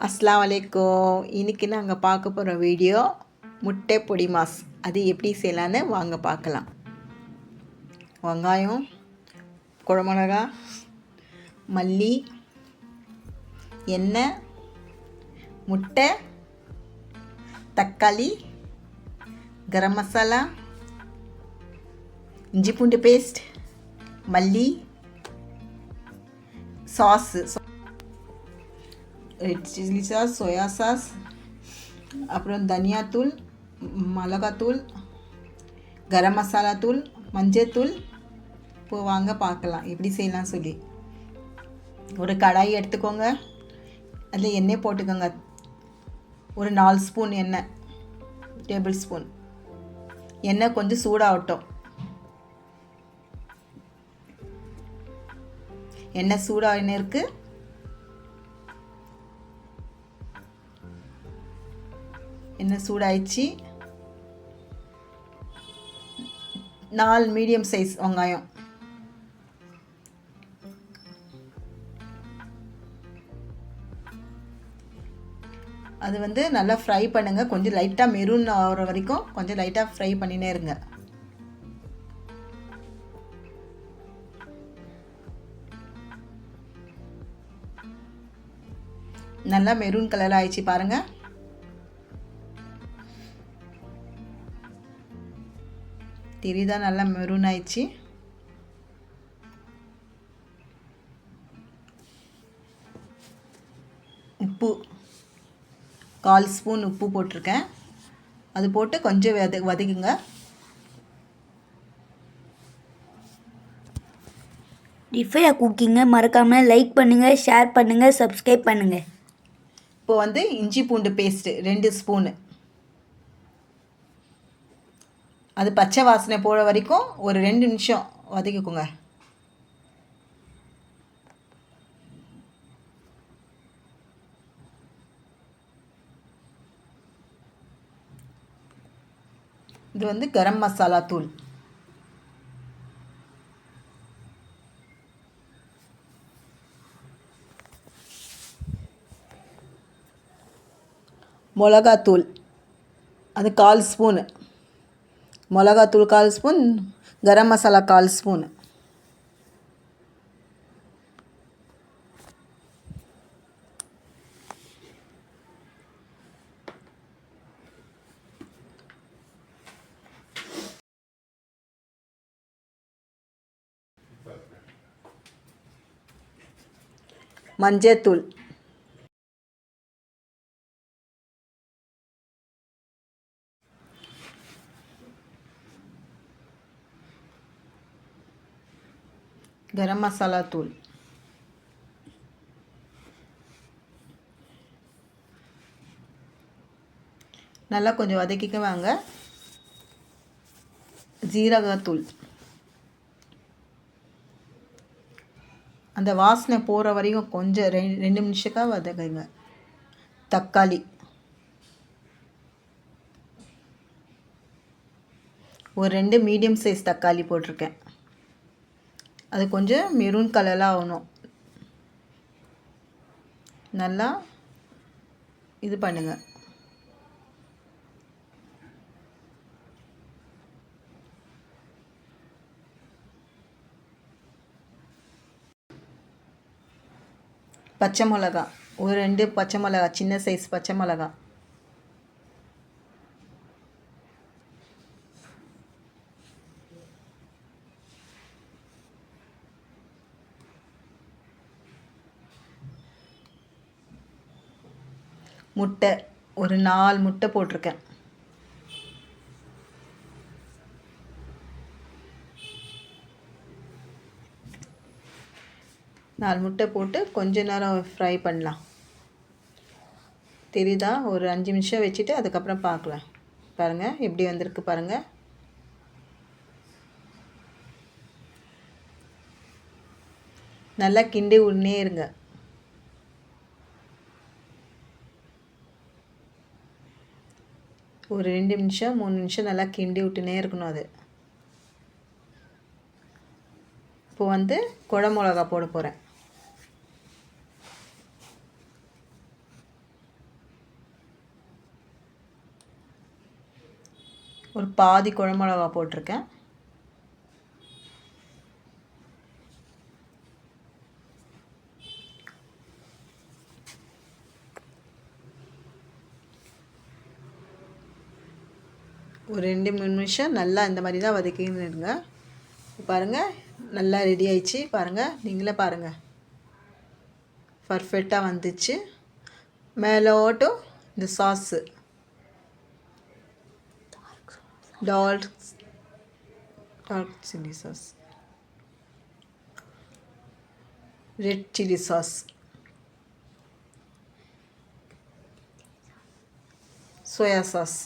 அஸ்ஸலாமு அலைக்கும். இன்றைக்கி நாங்கள் பார்க்க போகிற வீடியோ முட்டை பொடி மாஸ். அது எப்படி செய்யலான்னு வாங்க பார்க்கலாம். வெங்காயம், குழமிளகா, மல்லி, எண்ணெய், முட்டை, தக்காளி, கரம் மசாலா, இஞ்சி பூண்டு பேஸ்ட், மல்லி, sauce, red chilli sauce, soya sauce, அப்புறம் தனியாத்தூள், மிளகாத்தூள், கரம் மசாலா தூள், மஞ்சத்தூள். இப்போ வாங்க பார்க்கலாம் எப்படி செய்யலாம் சொல்லி. ஒரு கடாய் எடுத்துக்கோங்க, அதில் எண்ணெய் போட்டுக்கோங்க. ஒரு 4 ஸ்பூன் எண்ணெய், டேபிள் ஸ்பூன் எண்ணெய் கொஞ்சம் சூடாகட்டும். எண்ணெய் சூடாகினே இருக்குது. எண்ணெய் சூடாயிடுச்சு. 4 மீடியம் சைஸ் வெங்காயம், அது நல்லா ஃப்ரை பண்ணுங்கள். கொஞ்சம் லைட்டாக மெரூன் ஆகிற வரைக்கும் கொஞ்சம் லைட்டாக ஃப்ரை பண்ணினே இருங்க. நல்லா மெரூன் கலர் ஆயிடுச்சு பாருங்கள். தெரியுதா? நல்லா மெரூன் ஆயிடுச்சு. உப்பு 1/4 ஸ்பூன் உப்பு போட்டிருக்கேன். அது போட்டு கொஞ்சம் வதக்குங்க. டிஃபையா குக்கிங்கை மறக்காமல் லைக் பண்ணுங்கள், ஷேர் பண்ணுங்கள், சப்ஸ்கிரைப் பண்ணுங்கள். இப்போ இஞ்சி பூண்டு பேஸ்ட்டு 2 ஸ்பூனு. அது பச்சை வாசனை போகிற வரைக்கும் ஒரு 2 நிமிஷம் வதக்கிக்கோங்க. இது கரம் மசாலா தூள், மிளகாத்தூள், அது 1/4 ஸ்பூனு. மிளகாத்தூள் 1/4 ஸ்பூன், கரம் மசாலா 1/4 ஸ்பூன். மஞ்சத்தூள், கரம் மசாலா தூள், நல்லா கொஞ்சம் வதக்கிக்க வாங்க. ஜீரகத்தூள், அந்த வாசனை போகிற வரைக்கும் கொஞ்சம் 2 நிமிஷக்காக வதக்குங்க. தக்காளி, ஒரு 2 மீடியம் சைஸ் தக்காளி போட்டிருக்கேன். அது கொஞ்சம் மெரூன் கலராக ஆகணும். நல்லா இது பண்ணுங்கள். பச்சை மிளகா, ஒரு 2 பச்சை மிளகா, சின்ன சைஸ் பச்சை மிளகா. முட்டை, ஒரு 4 முட்டை போட்டிருக்கேன். நாலு முட்டை போட்டு கொஞ்ச நேரம் ஃப்ரை பண்ணலாம். தெரியுதா? ஒரு 5 நிமிஷம் வச்சுட்டு அதுக்கப்புறம் பார்க்கலாம். பாருங்கள் எப்படி வந்திருக்கு பாருங்கள். நல்லா கிண்டி விடனே இருங்க. ஒரு 2 நிமிஷம் 3 நிமிஷம் நல்லா கிண்டி விட்டுனே இருக்கணும். அது இப்போ குடை மிளகா போட போகிறேன். ஒரு பாதி குழம்புமிளகா போட்டிருக்கேன். ஒரு 2-3 நிமிஷம் நல்லா இந்த மாதிரி தான் வதக்கிடுங்க. பாருங்கள் நல்லா ரெடி ஆயிடுச்சு. பாருங்கள், நீங்களே பாருங்கள், பர்ஃபெக்டாக வந்துச்சு. மேலோட்டும் இந்த sauce dark chilli sauce, red chilli sauce, soya sauce,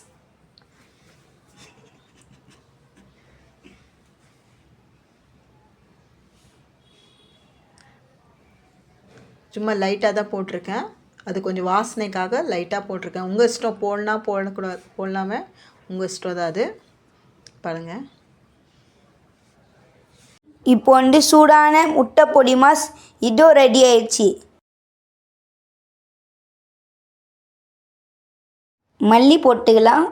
சும்மா லைட்டாக தான் போட்டிருக்கேன். அது கொஞ்சம் வாசனைக்காக லைட்டாக போட்டிருக்கேன். உங்கள் இஷ்டம், போடக்கூடாது, போடலாமே, உங்கள் இஷ்டம் தான் அது. பாருங்கள், இப்போ வந்து சூடான முட்டை பொடி மாஸ் இதோ ரெடி ஆயிடுச்சு. மல்லி போட்டுக்கலாம்.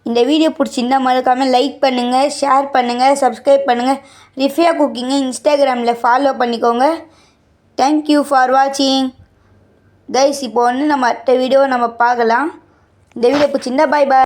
இந்த வீடியோ பிடிச்சிருந்தா மறக்காமல் லைக் பண்ணுங்கள், ஷேர் பண்ணுங்கள், சப்ஸ்கிரைப் பண்ணுங்கள். ரிஃபியா குக்கிங்கை இன்ஸ்டாகிராமில் ஃபாலோ பண்ணிக்கோங்க. தேங்க்யூ ஃபார் வாட்சிங் கைஸ். இப்போ வந்து நம்ம அடுத்த வீடியோவை நம்ம பார்க்கலாம். இந்த வீடியோ பிடிச்சிருந்தா பாய் பாய்.